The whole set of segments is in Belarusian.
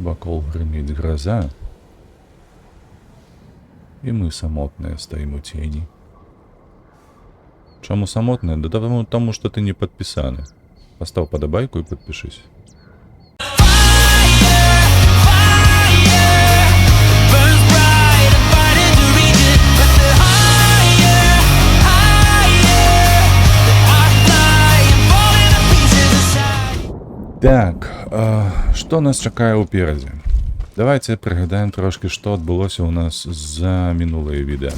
Вокруг гремит гроза, и мы самотные стоим у тени. Чому самотные? Да тому, что ты не подписаны. Поставь подобайку и подпишись. Так, што нас чакае ўперадзе? Давайте прыгадаем трошки, што адбылося ў нас за мінулае відэа.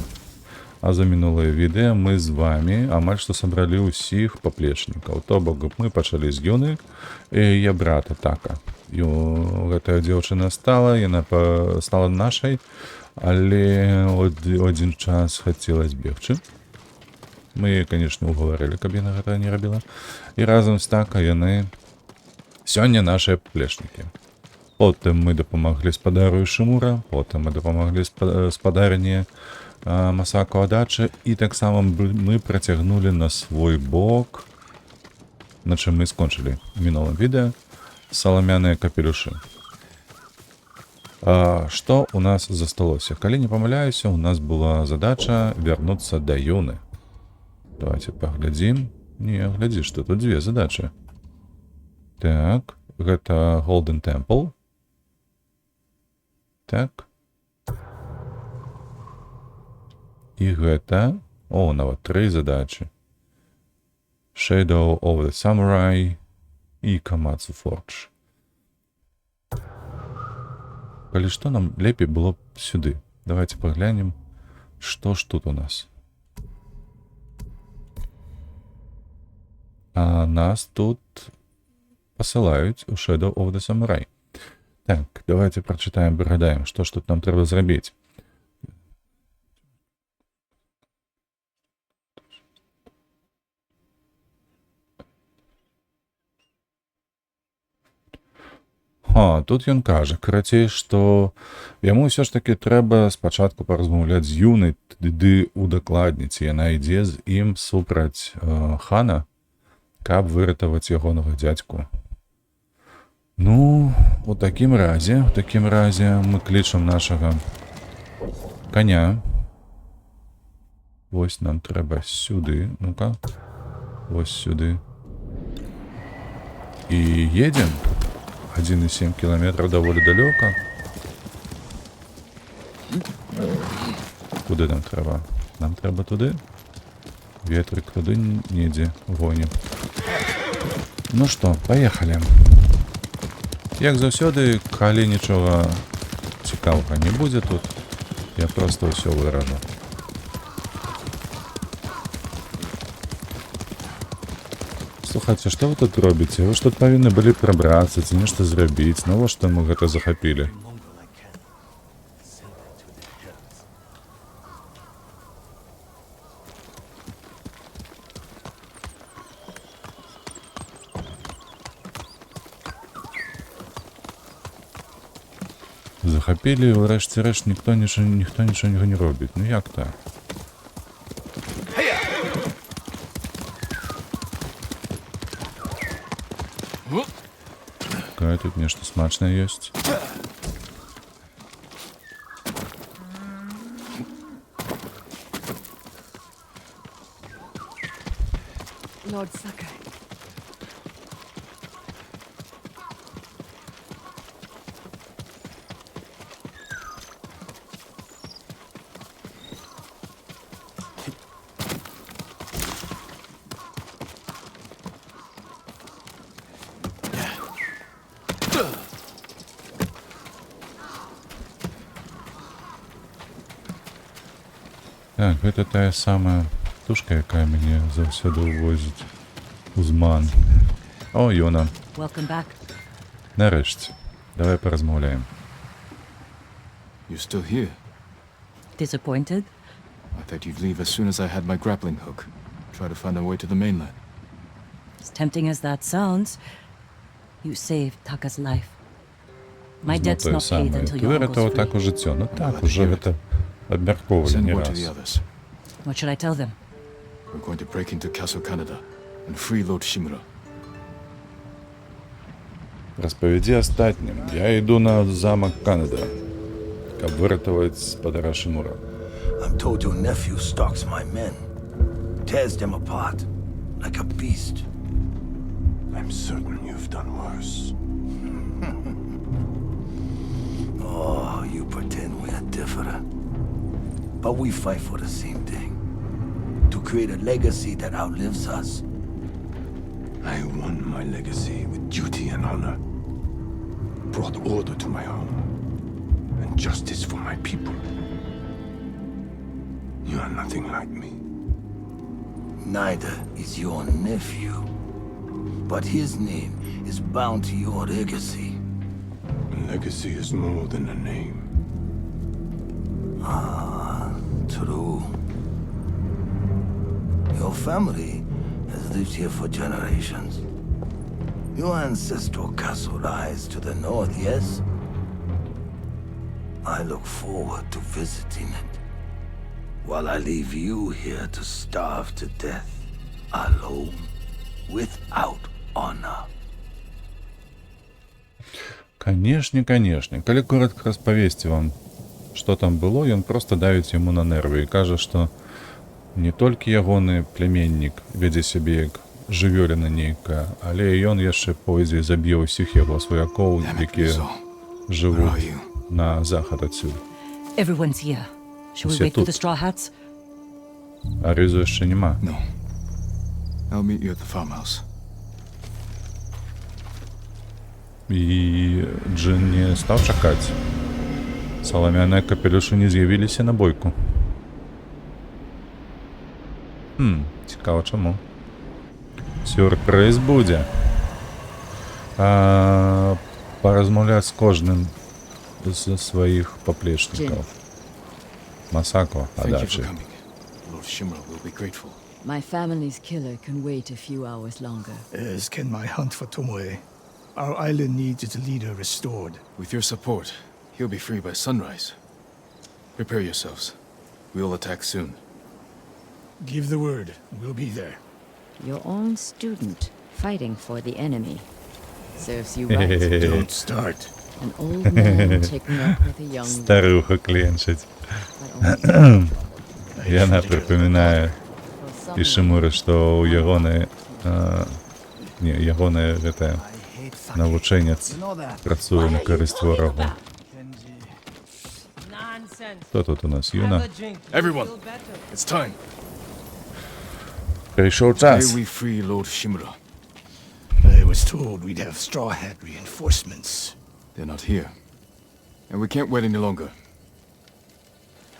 А за мінулае відэа мы з вами амаль што сабралі ўсіх паплечнікаў. То бок мы пачалі з Юны, яе брата Така. Гэтая дзяўчына яна стала нашай, але адзін час хацела збегчы. Мы, конечно, угаварылі, каб яна гэта не рабіла. І разам з Така яны сёння нашыя паплечнікі. Потым мы дапамаглі спадару Ішымура, потым мы дапамаглі спадарні Масаку Адачы, і таксама мы працягнулі на свой бок, на чым мы скончылі ў мінулым відэа, саламяныя капелюшы. Што у нас засталося? Калі не памыляюся, у нас была задача вярнуцца да Юны. Давайте паглядзім. Не, глядзі, што тут дзве задачы. Так, гэта Golden Temple. Так. І гэта... О, нават 3 задачы. Shadow of the Samurai і Камацу Forge. Калі што, нам лепей было б сюды. Давайте паглянем, што ж тут у нас. А нас тут посылаюць у Shadow of the Samurai. Так, давайте прочитаем, пригадаем, што ж тут нам трэба зрабіць. Тут ён кажа, карацей, што яму ўсё ж таки трэба спачатку паразмаўляць з Юнай, ды удакладніць, яна ідзе з ім супраць хана, каб выратаваць ягонага дзядзьку. Ну, у такім разе мы клічам нашага коня. Вось нам трэба сюды, ну-ка, вось сюды. І едем. 1,7 километров даволі далёка. Куды нам трэба? Нам трэба туды. Ветрык туды недзе гонім. Ну што, паехалі. Як заўсёды, калі нічога цікавага не будзе тут, я проста ўсё выражу. Слухайце, што вы тут робіце? Вы ж тут павінны былі прабрацца ці нешта зрабіць. Навошта мы гэта захапілі? Захапілі, урэшце рэшт, ніхто нічога не робіць. Ну як так? Какая тут нешта смачнае ёсць. Lord Saka. Так, гэта тая самая птушка, якая мяне заўсёды ўвозіць у зман. О, Юна. Нарэшце. Давай паразмаўляем. You're still here? Disappointed? I thought you'd leave as soon as I had my grappling hook. Try to find our way to the mainland. As tempting as that sounds, you saved Taka's life. My debt's not paid until you your uncle's free. Таку жыццё. Ну так, уже гэта абмяркоўвалі Send не word to раз. the others. What should I tell them? We're going to break into Castle Canada and free Lord Shimura. Распавядзі астатнім. Я іду на замак Канада, каб выратаваць спадара Шымура. I'm told your nephew stalks my men, tears them apart like a beast. I'm certain you've done worse. Oh, you pretend we are different. But we fight for the same thing. To create a legacy that outlives us. I won my legacy with duty and honor. Brought order to my home. And justice for my people. You are nothing like me. Neither is your nephew. But his name is bound to your legacy. A legacy is more than a name. True. Your family has lived here for generations. Your ancestral castle lies to the north, yes? I look forward to visiting it. While I leave you here to starve to death, alone, without honor. Канешне, канешне. Калі коротко распавесці вам, што там было, ён проста давіць яму на нервы і кажа, што не толькі ягоны пляменнік вядзе сябе як жывёліна нейкая, але ён яшчэ пойдзе і заб'е ўсіх яго сваякоў, якія жывуць на захад адсюль. Everyone's here. Shall we Все wait for тут. the straw hats? А Різу яшчэ няма. No. I'll meet you at the farmhouse. І Джин не стаў чакаць. Саламяныя капелюшы не з'явіліся на бойку. Цікава чаму. Сюрпрыз будзе. Паразмаўляць з кожным з сваіх паплечнікаў. Масако, Thank you for адачы. coming. Lord Shimura will be grateful. My family's killer can wait a few hours longer. As can my hunt for Tomoe. Our island needs its leader restored. With your support, he'll be free by sunrise. Prepare yourselves. We'll attack soon. Give the word. We'll be there. Your own student fighting for the enemy. Serves you right. Don't start. An old man taking up with a young one. Старуха кленчыць. But only Яна прыпамінае for і some Шымура, што ў ягонай... Не, ягоная гэтая навучэнец працуе на карысць ворагу. Хто тут у нас? Юна? Everyone, it's time. Прийшов Today час. we free Lord Shimura. I was told we'd have Straw Hat reinforcements. They're not here. And we can't wait any longer.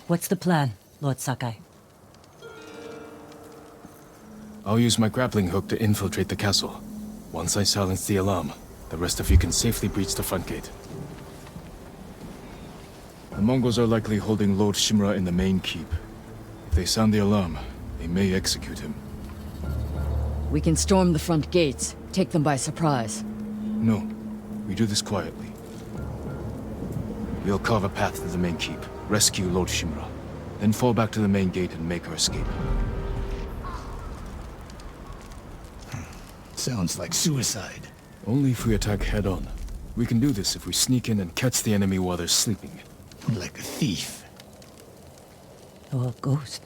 What's the plan, Lord Sakai? I'll use my grappling hook to infiltrate the castle. Once I silence the alarm, the rest of you can safely breach the front gate. The Mongols are likely holding Lord Shimura in the main keep. If they sound the alarm, they may execute him. We can storm the front gates, take them by surprise. No, we do this quietly. We'll carve a path to the main keep, rescue Lord Shimura, then fall back to the main gate and make our escape. Sounds like suicide. Only if we attack head-on. We can do this if we sneak in and catch the enemy while they're sleeping. Like a thief. Or a ghost?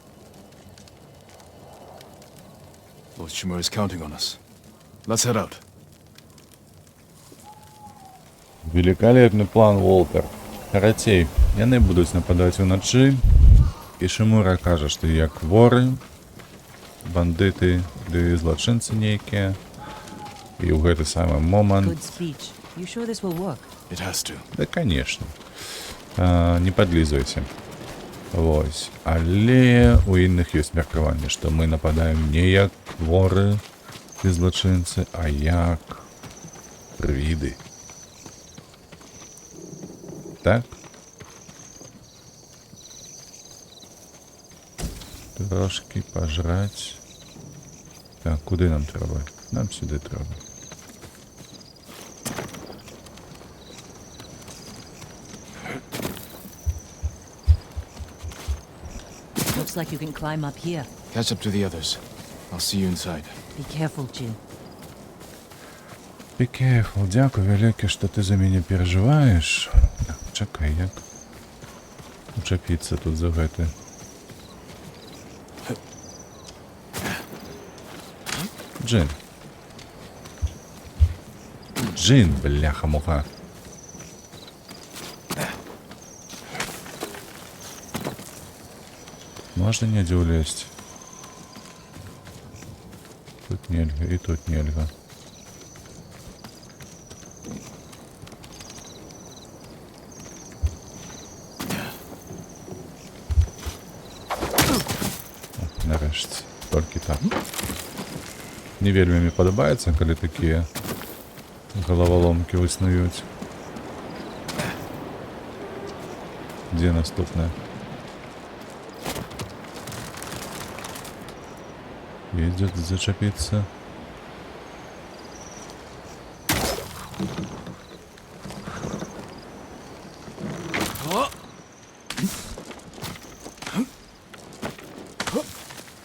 Lord Shimura is counting on us. Let's head out. Великолепный план, Волтер. Карацей, яны будуць нападаць уначы, і Шымура кажа, што як воры, бандыты ды злачынцы нейкія, і ў гэты самы момант, Good speech. You sure this will work? It has to. да, конечно, не падлізвайце. Вось. Але у іншых ёсць меркаванне, што мы нападаем не як воры ды злачынцы, а як прывіды. Так? Трошки пожрать. Так, куди нам треба? Нам сюди треба. Looks like you can climb up here. Catch up to the others. I'll see you inside. Be careful, Jin. Be careful. Дякую велике, що ти за мене переживаєш. Так, чекай, як учепіться тут за гэты. Джин. Джин, бляха-муха. Можна недзе улезть? Тут нельга, і тут нельга. Нарешті. Толькі так. Не вельмі мне падабаецца, калі такія головоломки існуюць. Дзе наступная? Едет зачепиться.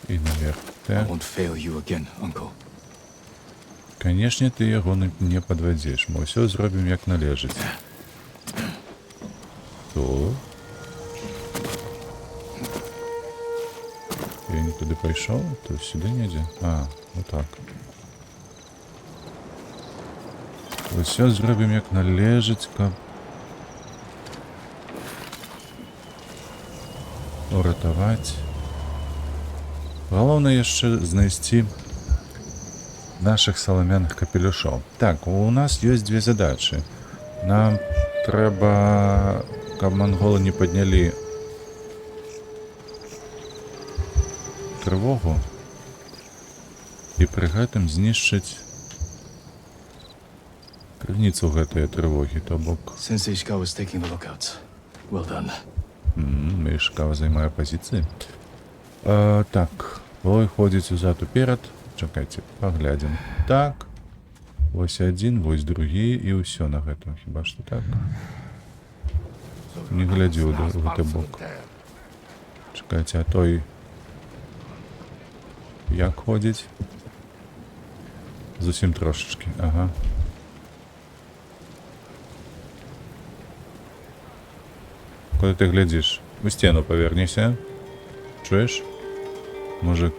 И наверх. I Так. won't fail you again, uncle. Конечно, ты яго не подводишь. Мы все зробим як належить. То. Я не туди пойшов, то сюди недзе. А, вот так. Все зробим як належить, каб уратаваць. Галоўнае яшчэ знайсці наших саламяных капелюшоў. Так, у нас ёсць две задачы. Нам трэба, каб монголы не паднялі трывогу і пры гэтым знішчыць крыніцу гэтай трывогі, то бок Sensei Ishikawa was taking the lookouts. Well done. Ішкава займае пазіцыі. Так, бой ходзіць узад уперад. Чакайце, паглядзім. Так. Вось адзін, вось другі і ўсё на гэтым. Хіба што так. Не глядзі ў гэты бок. Чакайце, а той як ходзіць? Зусім трошачкі, ага. Куды ты глядзіш? У сцену павернися. Чуеш? Мужик.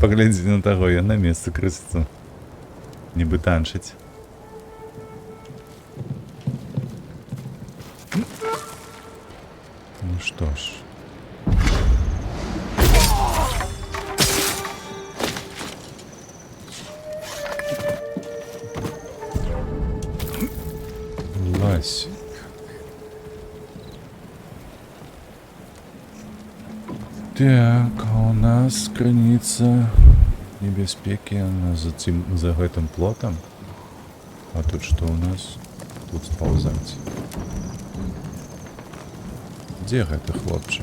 Паглядзі на таго, я на месцы крысіцу. Нібы танчыць. Ну што ж. Лазь. Так, а у нас крыніца небяспекі за гэтым плотам. А тут што у нас? Тут спаўзаць. Дзе гэты хлопчы?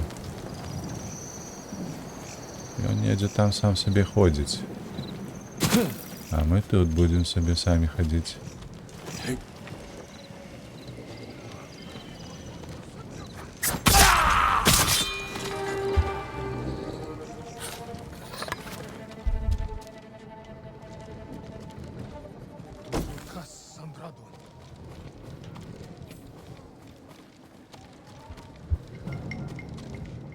Ён недзе там сам сабе ходзіць. А мы тут будзем сабе самі хадзіць.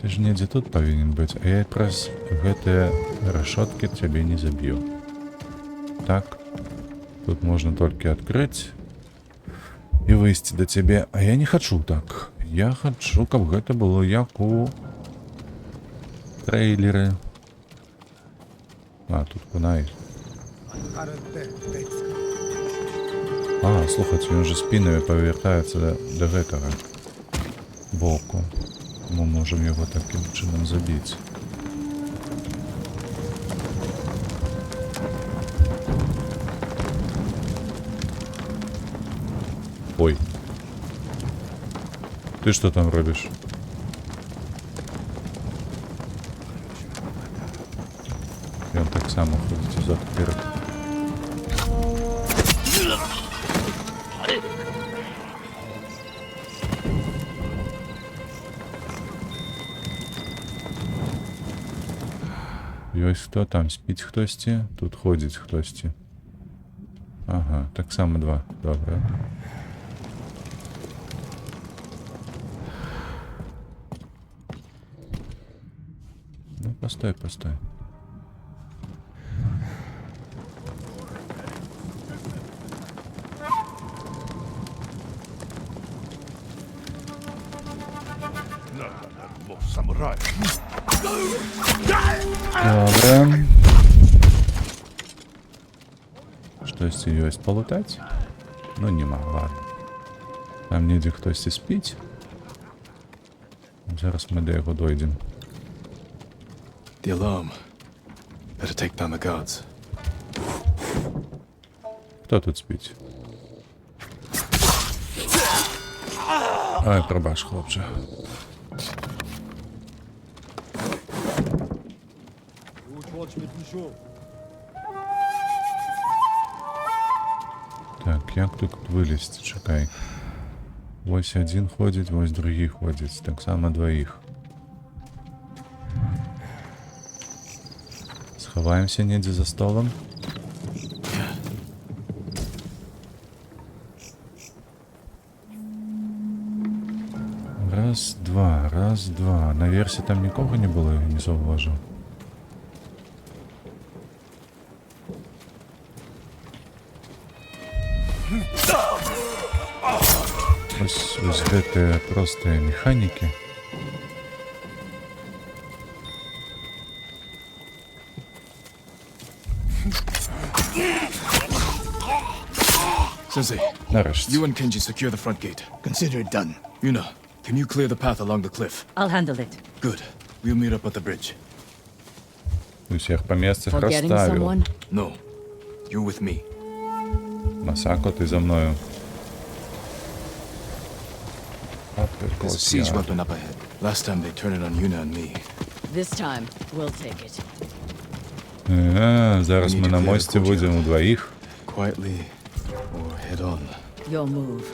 Ты ж недзе тут павінен быць, а я праз гэтыя рашоткі цябе не заб'ю. Так, тут можна толькі адкрыць і выйсці да цябе, а я не хачу так. Я хачу, каб гэта было як у трэйлеры. А, тут кунай. А, слухайце, ён же спінамі павяртаецца да гэтага боку. Мы можем его таким чином забить. Ой. Ты что там робишь? И он так само ходит взад вперед. Ёсць хто там? Спіць хтосьці? Тут ходзіць хтосьці. Ага, таксама два. Добра. Ну, постой, постой. Самурай. Добре. Штосьці ёсць палутаць? Ну, нема, ладно. Там недзе хтосьці спіць. Зараз мы да яго дойдзем. The alarm. Better take down the guards. Хто тут спіць? Ай, пробач, хлопче. Так, як тут вылезці? Чакай. Вось адзін ходзіць, вось другі ходзіць. Таксама дваіх. Схаваемся недзе за столом. Раз, два. Наверсе там нікога не было, я не заўважыў. Вось гэтыя простыя механікі. Sensei, Нарэшце. you and Kenji secure the front gate. Consider it done. Yuna, can you clear the path along the cliff? I'll handle it. Good. We'll meet up at the bridge. Усіх па месцах Forgetting расставіў. someone? No. You're with me. Масако, ти за мною. There's a siege weapon up ahead. Last time they turned it on Yuna and me. This time, we'll take it. Зараз ми на мості будемо удвоїх. Quietly or head on. Your move.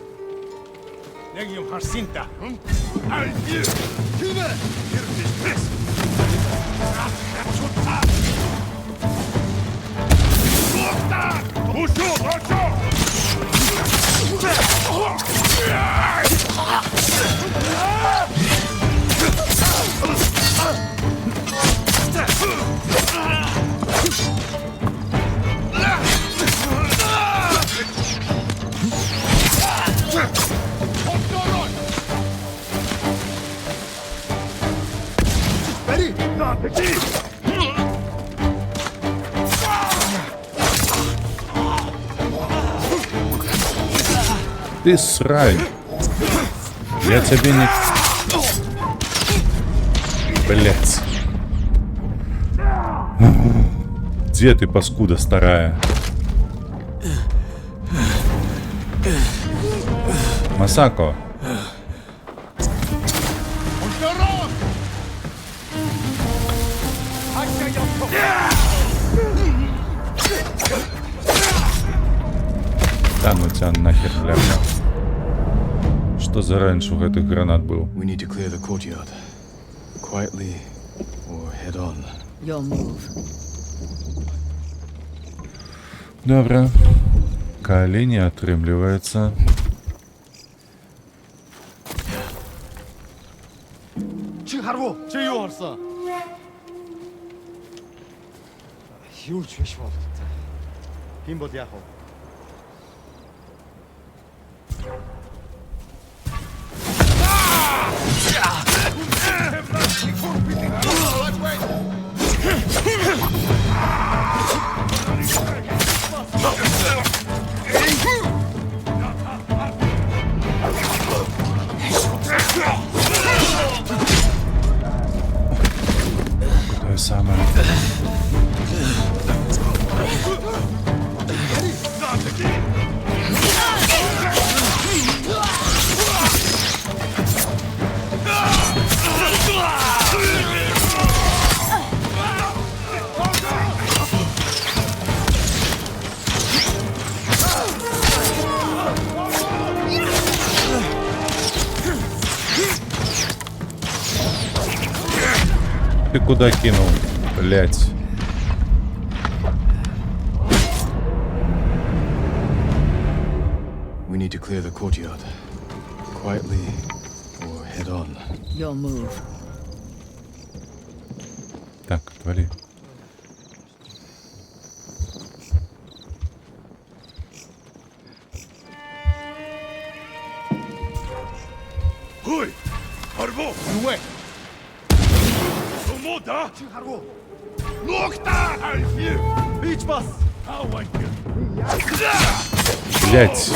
Ты срань. Я тебе не... Блять. Где ты, паскуда старая? Масако. Да ну тебя нахер, бля. Что за раньше у гэтых гранат был? We need to clear the courtyard. Quietly or head on. Your move. Добре. Калі не атрымліваецца. То саме. Ты куда кинул, блять? We need to clear the courtyard. Quietly or head on. Your move. Так, отвали. Ой! Арбо! Уэ! Сумода! Чихару! Нокта! Альфи! Бичбас! Ауаньки! Блять,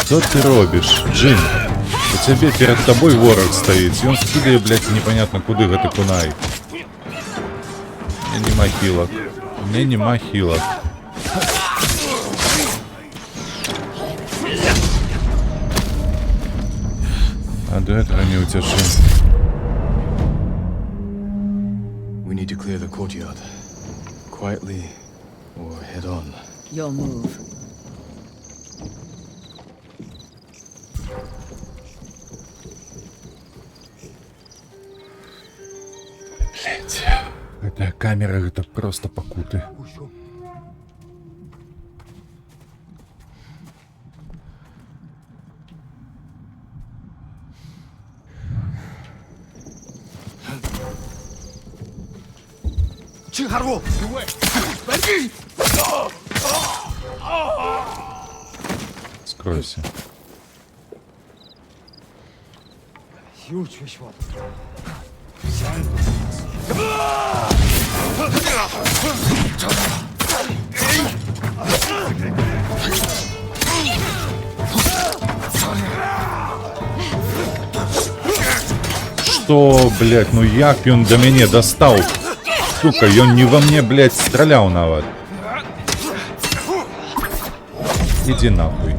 что ты робишь, Джин? У тебе перед тобой ворог стоит, и он скидає, блять, непонятно куди гэты кунай. Мне нема хилок. Мне нема хилок. А до этого не утеши. We need to clear the courtyard. Quietly or head on. Your move. Блять, эта камера, это просто покуты. чихару! Уэ! Беги! Скройся. Что, блядь, ну як ён до мяне достал? Сука, ён не во мне, блядь, стрелял нават. Иди нахуй.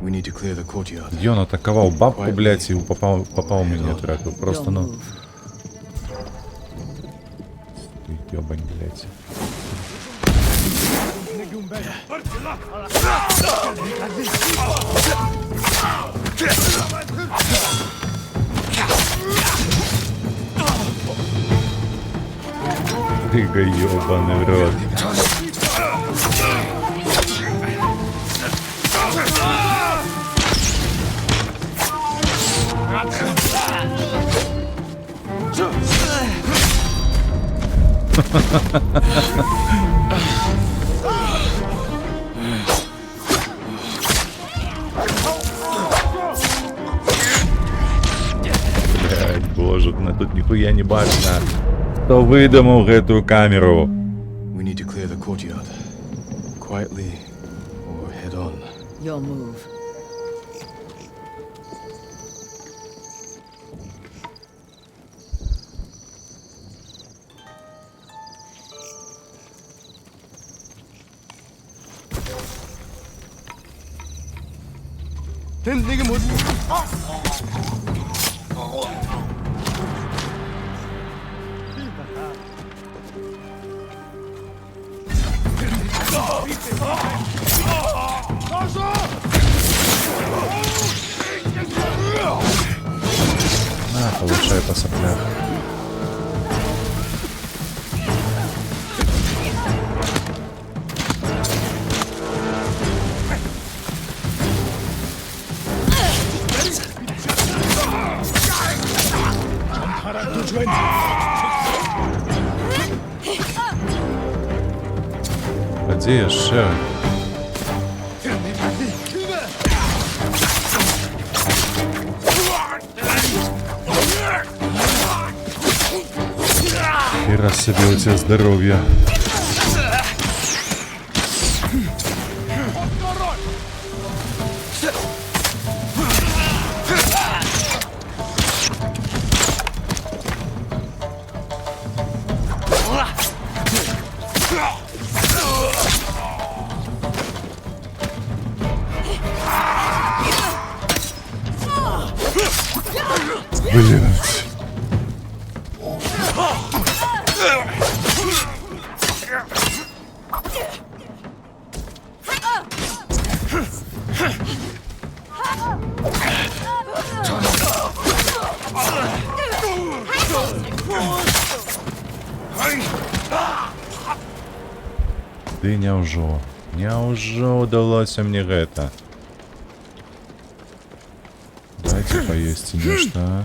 We need to clear the courtyard. Ён атаковал бабку, блядь, и попал в меня трафил. Просто, Your ну... move. Ты ёбань, блядь. Ты го ёбаный в рот. Блядь, боже, тут нихуя не бачно. Хто видумав эту камеру? We need to clear the courtyard. Quietly or head on. Your move. 내게 뭐? На, получай по соплях. Где яшчэ? И раз себе у тебя здоровье. Блять. Ды няўжо. Няўжо ўдалося мне гэта. Дайце паесці нешта, а?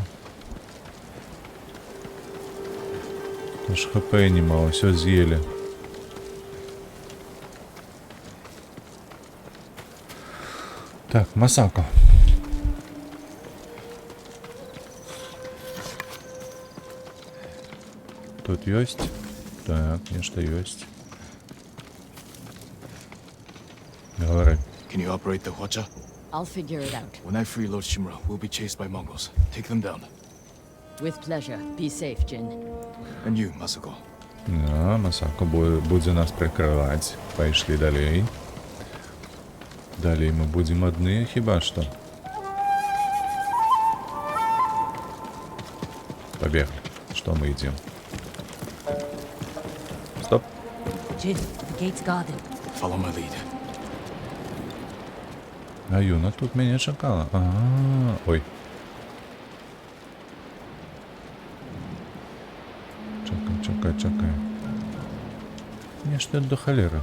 Аж хп нема, ўсё з'елі. Так, Масако. Тут ёсць? Так, нешта ёсць. Говори. Can you operate the Hwacha? I'll figure it out. When I free Lord Shimura, we'll be chased by Mongols. Take them down. With pleasure. Be safe, Jin. And you, Masako. Да, Масако будзе нас прикрываць. Пайшлі далей. Далей мы будзем адны, хіба што. Побегли. Что мы идем? Стоп. Jin, the gate's guarded. Follow my lead. А Юна тут меня чекала. Ой. Чекай. Мне ж тут до холери.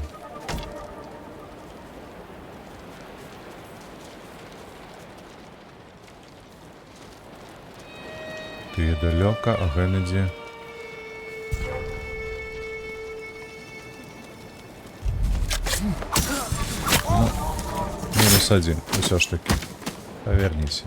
Ти далеко, а Геннеді. Ну, -1, все ж таки. Повернись.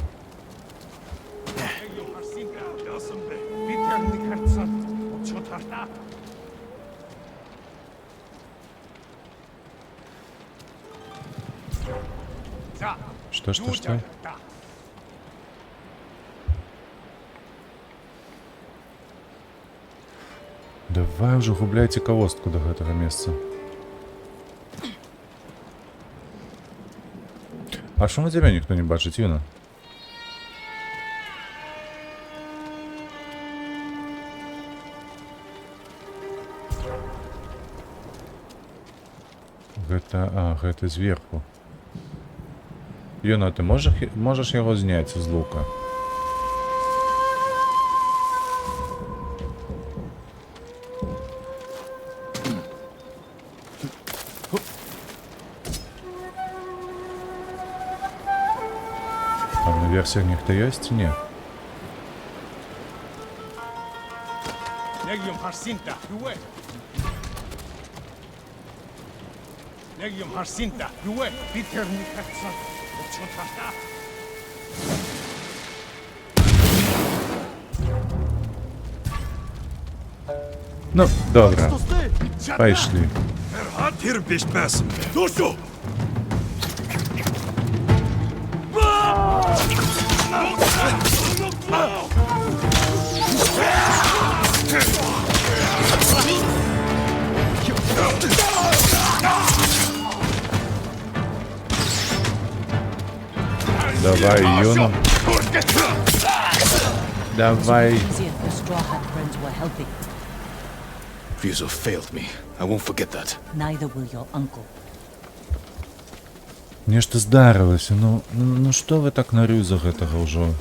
Что? Давай уже губляйте кавостку до гэтага месца. А что на тебя никто не бачит, Юна? Гэта зверху. Юна, ты можешь его снять з лука? А на версиях ніхто есть? Нет. Legium Harsinta, Due. Legium Harsinta, Due. Peter Nikatsa, Chotata. Ну, добре. Пошли. Here bist pass. Dosto. Давай, Юна. Давай. Easy if the Straw Hat friends were helping. Ryuzo failed me. I won't forget that. Neither will your uncle. Нешта здарылася. Ну што вы так на Рюза гэтага ўжо?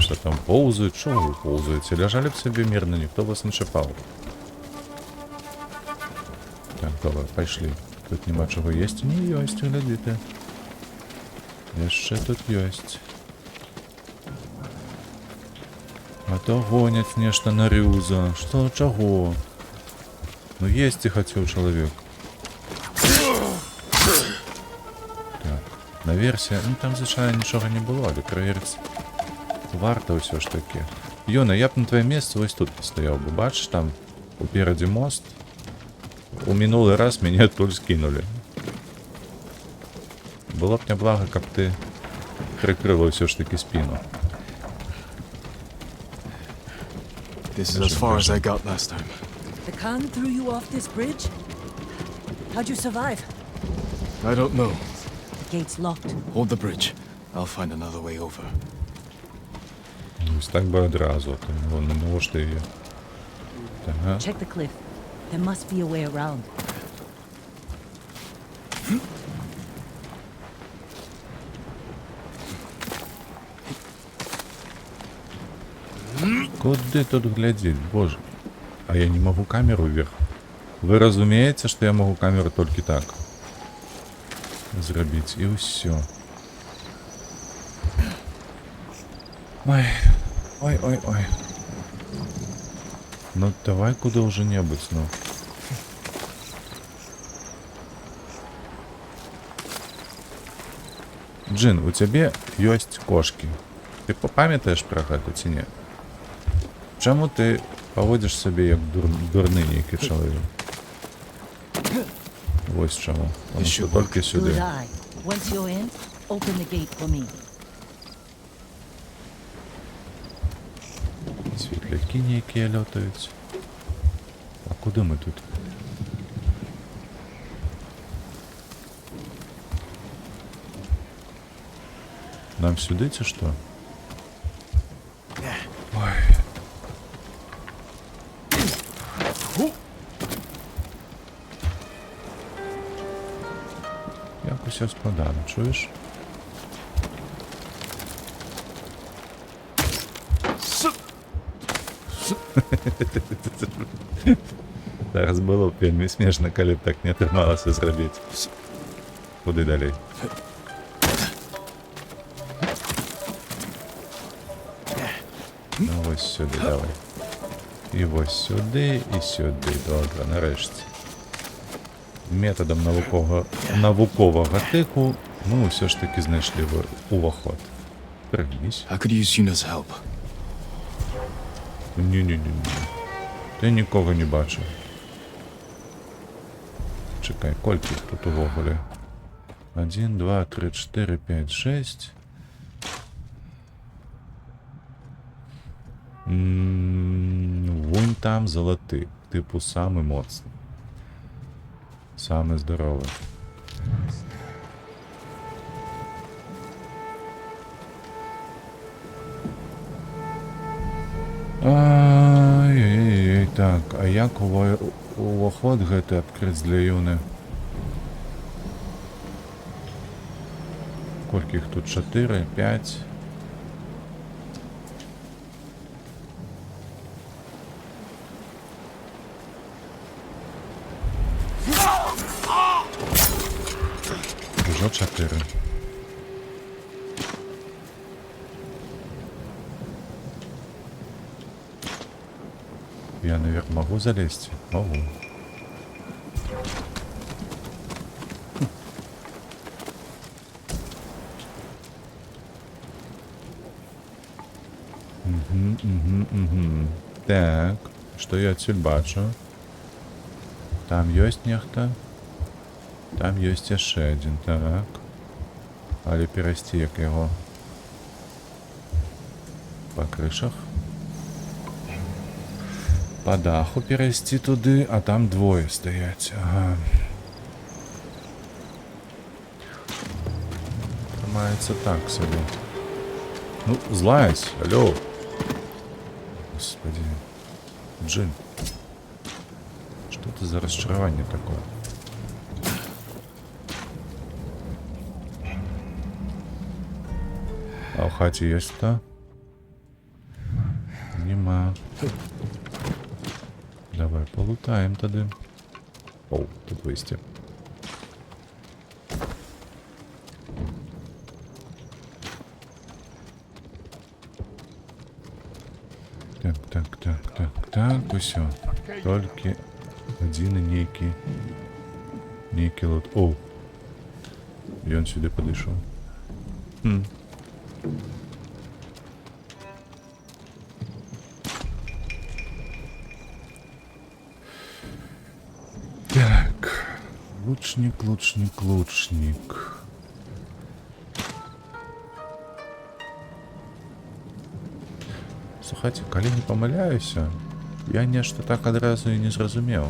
Что там ползают? Чего вы ползаете? Лежали б себе мирно, никто вас не чапал. Так, давай, пошли. Тут нема чего есть? Не есть, глядите. Яшчэ тут есть. А то гонять нешта на Рюза. Что, чего? Ну есть и хотел человек. Так, на версии, ну там звичайно нічого не было, але проверить варто все ж таки. Юна, я б на твоє місце ось тут стояв би, бачиш, там упереді мост. У минулий раз мене тут скинули. Було б неблаго, каб ти прикрила все ж таки спину. This is as far as I got last time. The Khan threw you off this bridge? How'd you survive? I don't know. The gate's locked. Hold the bridge. I'll find another way over. Ось так би одразу, то не можете її. Так. Check the cliff. There must be a way around. Куди тут глядіть, боже. А я не могу камеру вверх. Вы разумеете, что я могу камеру только так зрабіць, і ўсё. Ой, ой, ой, ой. Ну, давай куда уже-небудь, ну. Джин, у цябе ёсць кошки. Ты памятаеш пра гэта ці не? Чаму ты паводзіш сабе як дурны нейкі чалавек? Вось чаму. Потому што толькі Good сюды. eye. Once you're in, open the gate for me. Светлякі нейкія лётаюць. А куды мы тут? Нам сюды ці што? Ой. Як усё складана, чуєш? Зараз было б вельмі смешна, калі б так не атрымалася зрабіць. Куды далей? Ну вось сюди давай. І вось сюди, і сюди. Добре, нарешті. Методом наукового тику ми все ж таки знайшли уваход. Пригнись. I could use Yuna's help. Ні-ні-ні. Ти нікого не бачив. Чекай, кольки їх тут увогулі? 1, 2, 3, 4, 5, 6. Вон там золотий. Типу самий моцний. Самый здоровый. Ай-яй-яй, так, а як уваход гэты адкрыць для Юны? Колькі іх тут? 4, 5. Уже 4. Я наверх могу залезть? Могу. Так, что я отсюда бачу? Там есть нехта? Там есть еще один, так. Але перейти як його по крышах. По даху перейти туди, а там двое стоять. Ага. Тримається так собі. Ну, злазь, алло. Господи. Джин. Что это за разочарование такое? А в хаті є хто? Нема. Давай полутаємо тоді. О, тут вистіп. Так, усё. Тільки один некий лот. О! І он сюди підійшов. Так. Лучник. Слухайте, калі не памыляюся, я нешта так адразу і не зразумеў.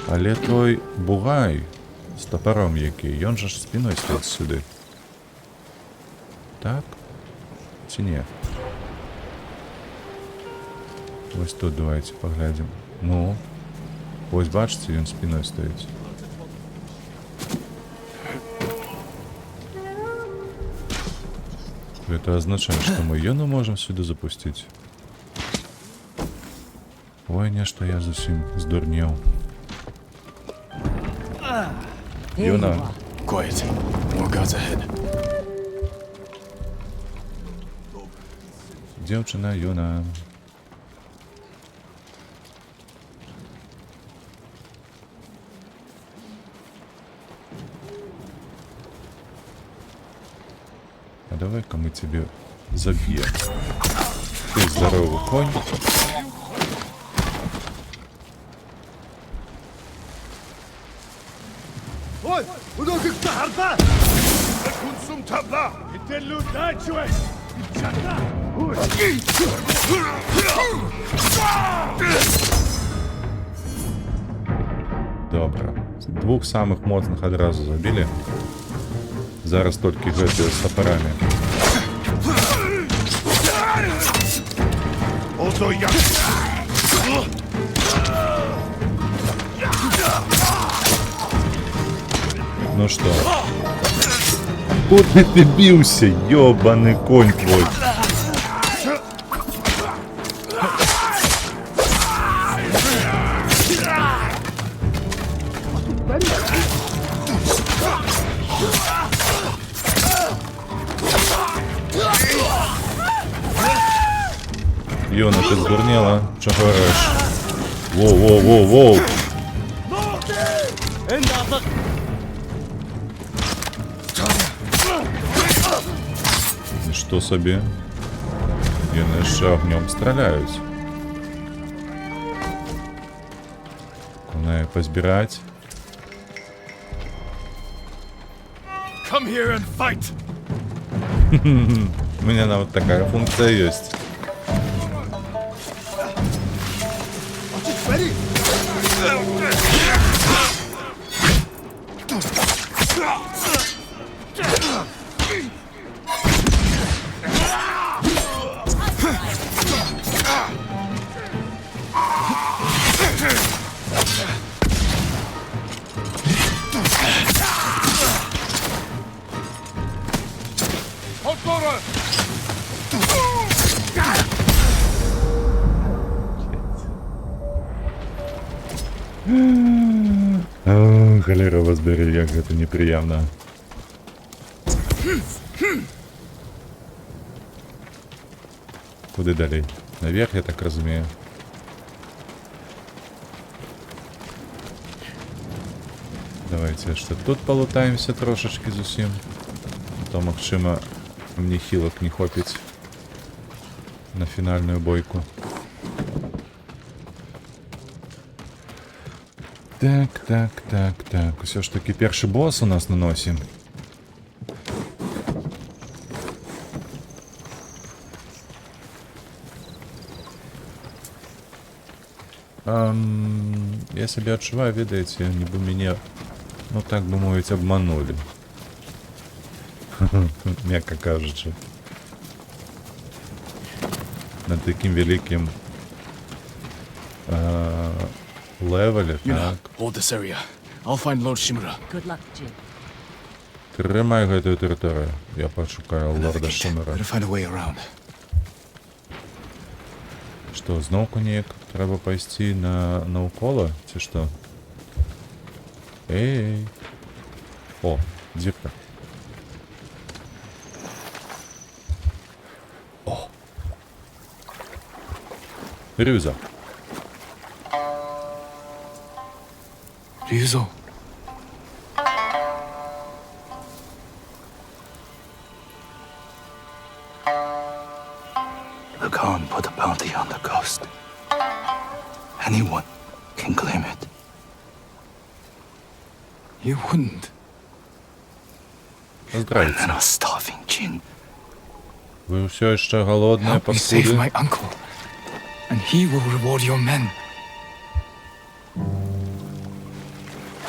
Але той бугай з топором які, ён жа ж спиной стаіць сюды. Так? Ці не? Вось тут давайте поглядим. Ну, вось бачите, ён спиной стаіць. Это означает, что мы Юну можем сюда запустить. Ой, не, що я зовсім здурнів. Here you Юна. are. Quiet. More gods ahead. Дівчина Юна. А давай-ка мы тебе забьем. Ты здоровый конь. Ой, удобик-то харда! Кунсум табла! Ителлу дачуэ! Чата! Добре. Двух самых моцных одразу забили. Зараз тільки гэты з топорами. Ото я! Ну что? Куда ты бился, ёбаный конь твой? Юна, ты сдурнела? Что говоришь? Воу-воу-воу-воу! Що собі? Вони ще огнем стріляють. Куди позбирать? Come here and fight! У меня вот такая функция есть. Kontrolle! О, холера вас бери, як це неприємно. Куди далі? Наверх, я так розумію. Давайте що тут полутаємося трошечки з усім. То максима мені хілок не хопить на фінальну бойку. Так. Все ж таки перший босс у нас на носі. Я себя отшиваю, видите, ніби мене, ну так би мовити, обманули. М'яко кажучи. На таким великим левелі, Yuna, так. hold this area. I'll find Lord Shimura. Good luck, Jin. Тримай гэтую територію. Я пошукаю лорда Шимера. Better find a way around. Що, знову ніяк треба пойти навколо, чи що? Ей. О, дірка. О. Рюза. Ryuzo. The Khan put a bounty on the ghost. Anyone can claim it. You wouldn't. Здравствуйте. And a starving Jin. Ви все ще голодні, Help me save паскуди? my uncle, and he will reward your men.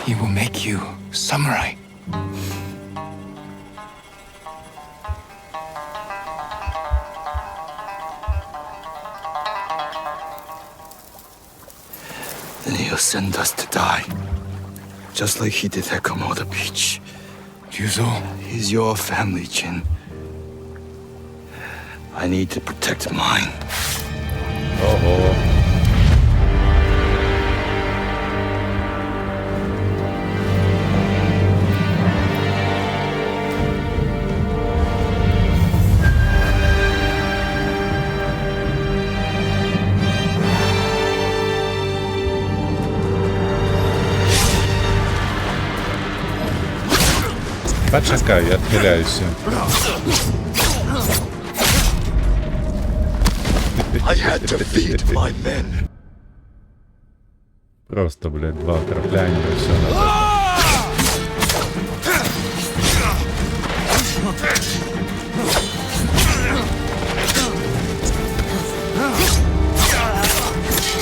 He will make you samurai. Then he'll send us to die. Just like he did at Komoda Beach. Ryuzo, He's your family, Jin. I need to protect mine. Ого. Почекай, я відхиляюся. I had to feed my men. Просто, блядь, два трапляння і все назад.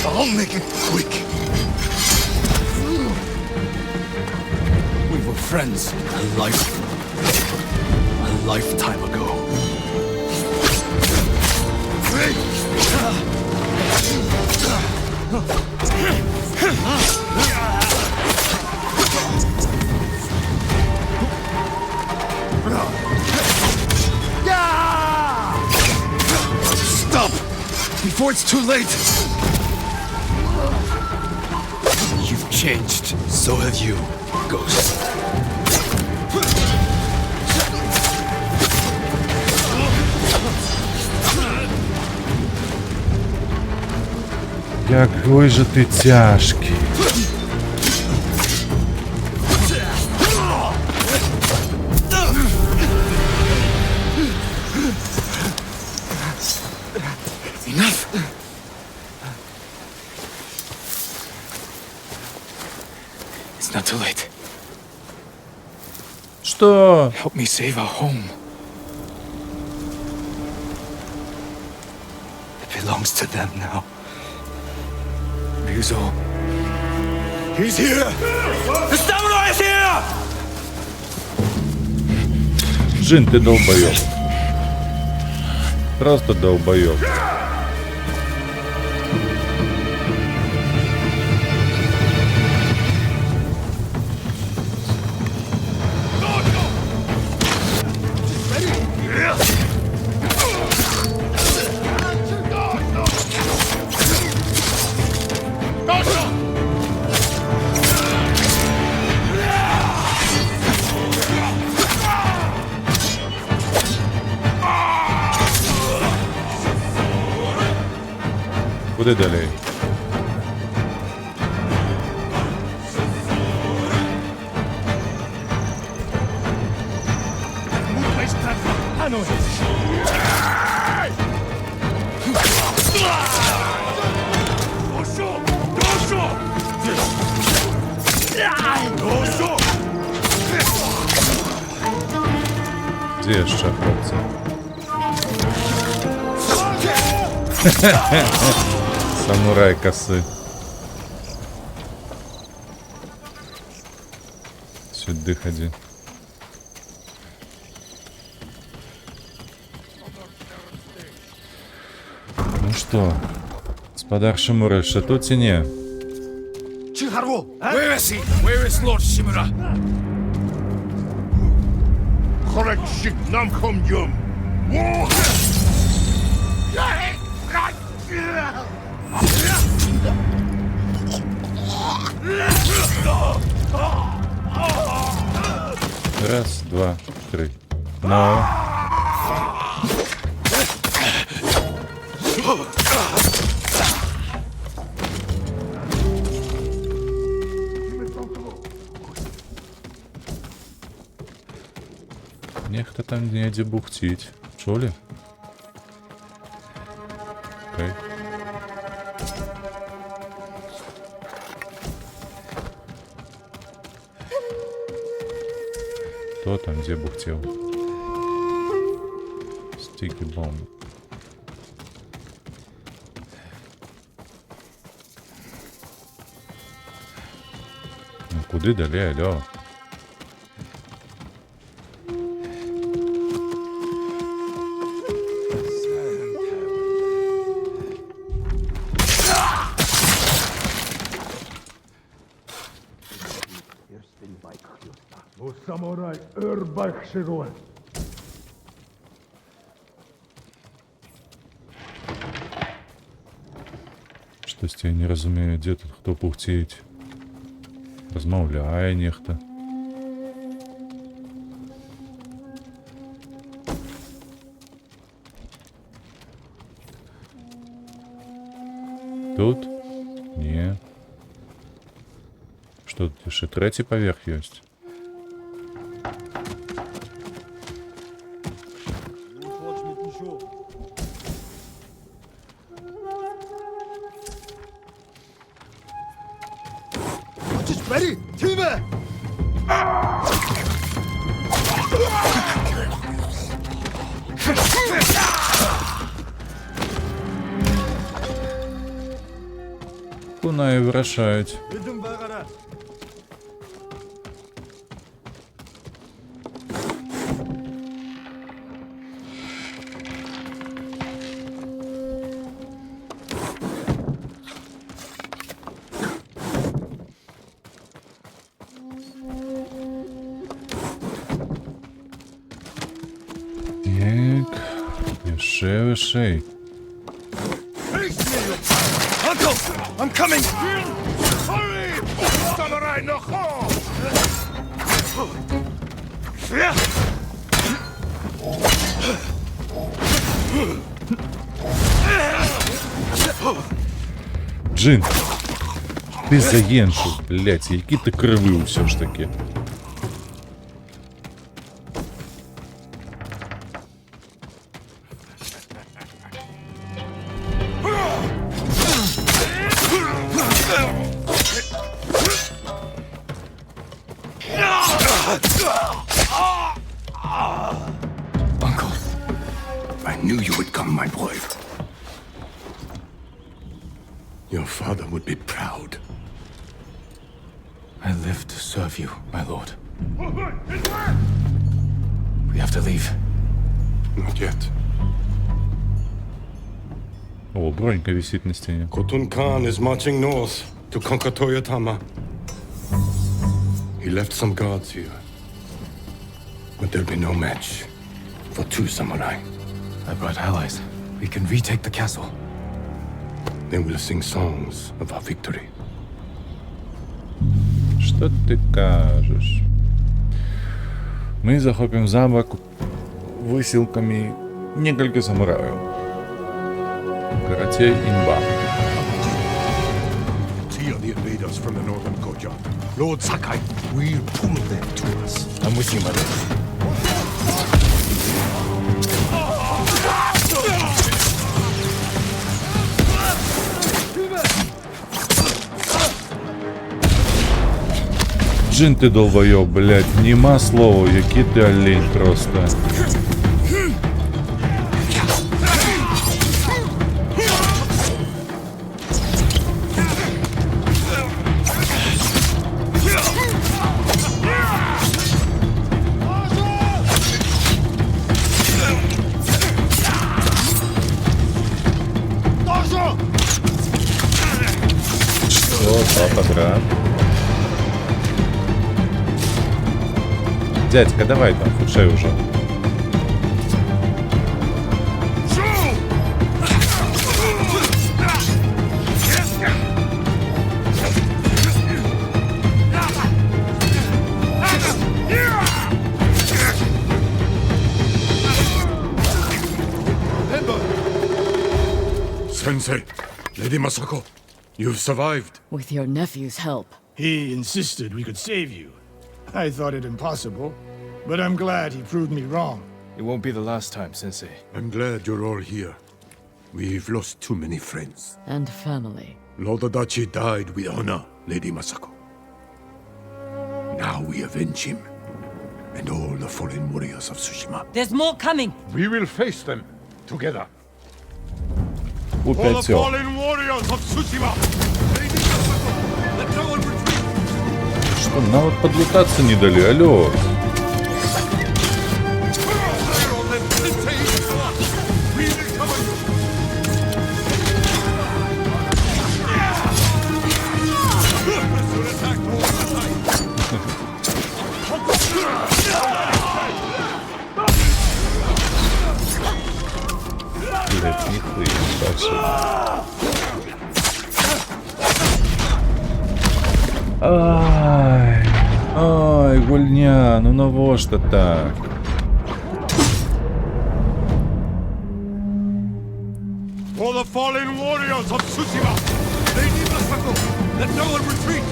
I'll make it quick. We were friends a lifetime ago. Stop! Before it's too late! You've changed. So have you, Ghost. Який же ти тяжкий. Enough! It's not too late. Что? Help me save our home. It belongs to them now. Ryuzo. He's here! The samurai is here! Джин, ты долбоёб. Просто долбоёб. Куди далі? Де ще, хлопці? Самурай косы. Сюда ходи. Ну что, господар Шимура, ще тут чи ні? Where is he? Where is Lord Shimura? Correct shit, nam kom yum. Раз, два, три. Но. Нехто там негде бухтить. Шо ли? Окей. Кто там где бухтел? Стики бомб. Ну куди далі, алло? Bu samurai Örbakshigo. Щось я не розумію, де тут хто пухтить. Розмовляє нехто. Тут? Ні. Що тут ще третій поверх є? Ready? Teamer! Кунаї вирішають. Так, вишей. Uncle! I'm coming! Hurry! Samurai no ho! Джин, ти заєншив, блять, який ти кривий все ж таки. Uncle, I knew you would come, my boy. Your father would be proud. I live to serve you, my lord. We have to leave. Not yet. О, бронька висит на стене. Khotun Khan is marching north to conquer Toyotama. He left some guards here. But there'll be no match for 2 samurai. I brought allies. We can retake the castle. They will sing songs of our victory. Что ты кажешь? Мы захопим замок выселками несколько самураев. Карате имба. See the invaders from the northern Goja. Lord Sakai, we'll pull them to us. I'm with you, my lord. Джин, ти долбойоб, блять, нема слова, який ти олень просто. Что, папа, брат? Дядька, давай там, фучай уже. Sensei, Lady Masako, you've survived. With your nephew's help. He insisted we could save you. I thought it impossible, but I'm glad he proved me wrong. It won't be the last time, Sensei. I'm glad you're all here. We've lost too many friends. And family. Lord Adachi died with honor, Lady Masako. Now we avenge him and all the fallen warriors of Tsushima. There's more coming. We will face them together. У пятёк. warriors of Tsushima! Lady Masako, let no one retreat! Что, нам вот подлутаться не дали, алло. Блять, нихуя, дальше. Ай, ай, гульня, ну наво что так? For the fallen warriors of Tsushima! Lady Masako, let no one retreat!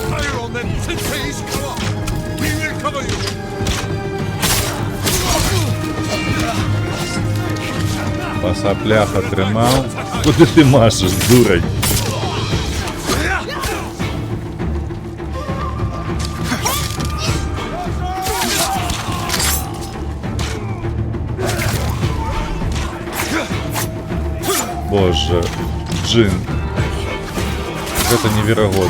Fire on them, senseis, come on! We will cover you! По соплях отрымал. Куда ты машешь, дурой? Боже, Джин. Это невероятно.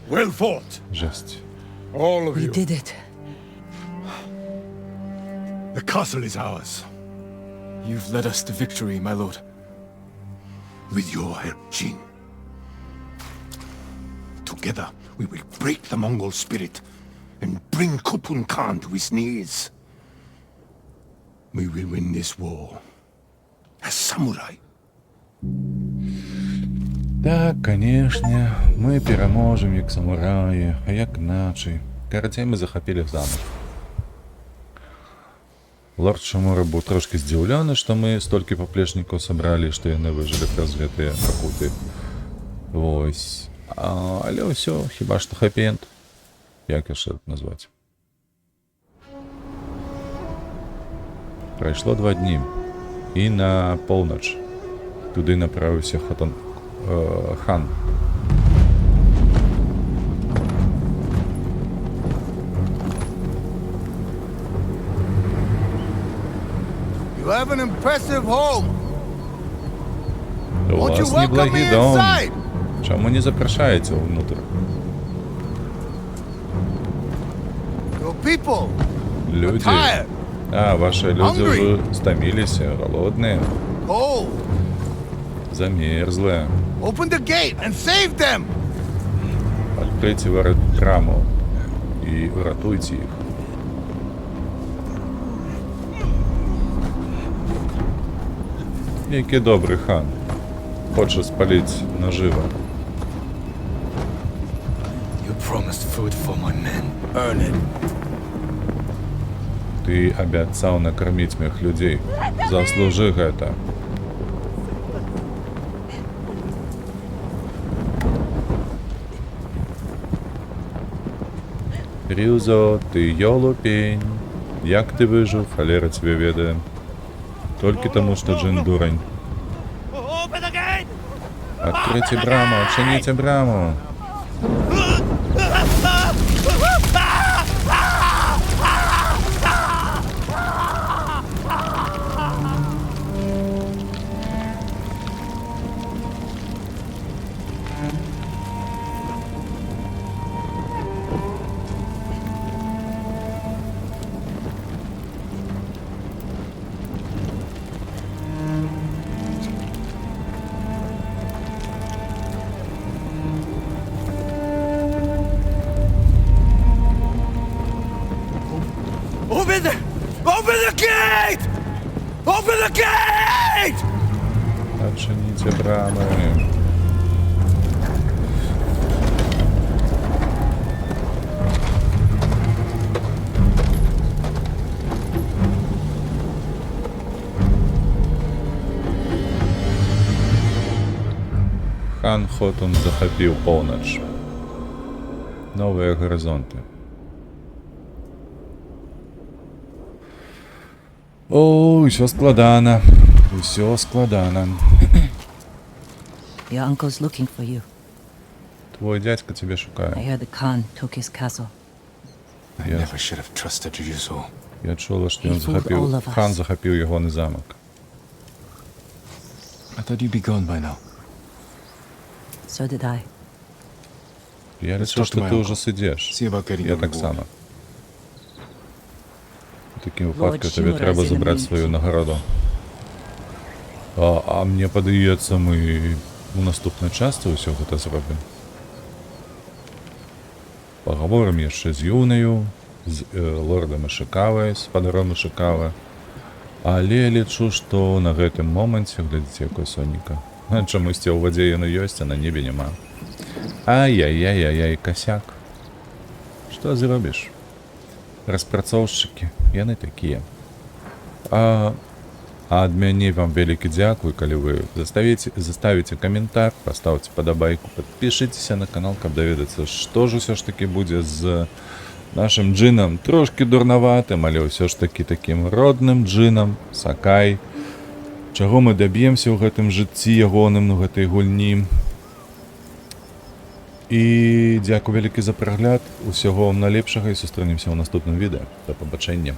Well fought, Жесть. all of We you. did it. The castle is ours. You've led us to victory, my lord. With your help, Jin. Together, we will break the Mongol spirit and bring Khotun Khan to his knees. We will win this war as samurai. Так, конечно, ми переможемо як самураї, а як іначе. Короче, ми захопили замок. Лорд Шамура був трошки здивлений, що ми стільки поплечників собрали, що вони вижили розвіти покути. Ось. Але все, хіба що хеппі-енд. Як ще це назвати? Пройшло 2 дні. І на полноч туди направився хан. You have an impressive home. У Won't you вас welcome неблагий me дом. inside? Чому не запрошаєте внутрь? Your people are Люди. tired, А, ваші люди Hungry. вже стомилися, голодні, cold. замерзли. Open the gate and save them. Відкрийте браму і врятуйте їх. Який добрий хан. Хоче спалити наживо. You promised food for my men. Earn it. Ты обещал накормить моих людей. Заслужи это. Рюзо, ты ёлупень. Як ты выжил, холера тебе ведает. Только тому, что Джин дурень. Откройте браму, отчините браму. Open the gate! Open the gate! Отчините брамы. Хан Хотун захопил полночь. Новые горизонты. О, все складано. Все складано. Your uncle's looking for you. Твой дядька тебя I шукає. heard the Khan took his castle. I Yeah. never should have trusted Ryuzo. Я чула, що He він fooled захопив. all of us. Хан захопив його на замок. I thought you'd be gone by now. So did I. Я Let's решил, talk to що my ти uncle. вже сидиш. See about getting Я the так reward. само. В таким випадку Lord тобі Shimura треба is in a забрати meeting. свою нагороду. А мені подається, ми у наступній частині усього це зробимо. Поговоримо ще з Юнею, з лордом Ішикавою, з панером Ішикави. Але лічу, що на гэтым моменце, глядзіце, якой Соніка. Чомусь у вадзе яно ёсць, а на небе няма. Ай-яй-яй-яй-яй, косяк. Што зробіш? Распрацоўшчыкі, яны такія. А ад мяне вам вялікі дзякуй, калі вы заставіце каментар, паставце падабайку, падпішыцеся на канал, каб даведацца, што ж усё ж такі будзе з нашым джынам. Трошкі дурнаватым, але ўсё ж такі такім родным джынам, Сакай. Чаго мы даб'емся ў гэтым жыцці ягоным, у гэтай гульні. І дзякуй вялікі за прагляд. Усяго вам найлепшага і сустрэнемся ў наступным відэа. Да пабачэння.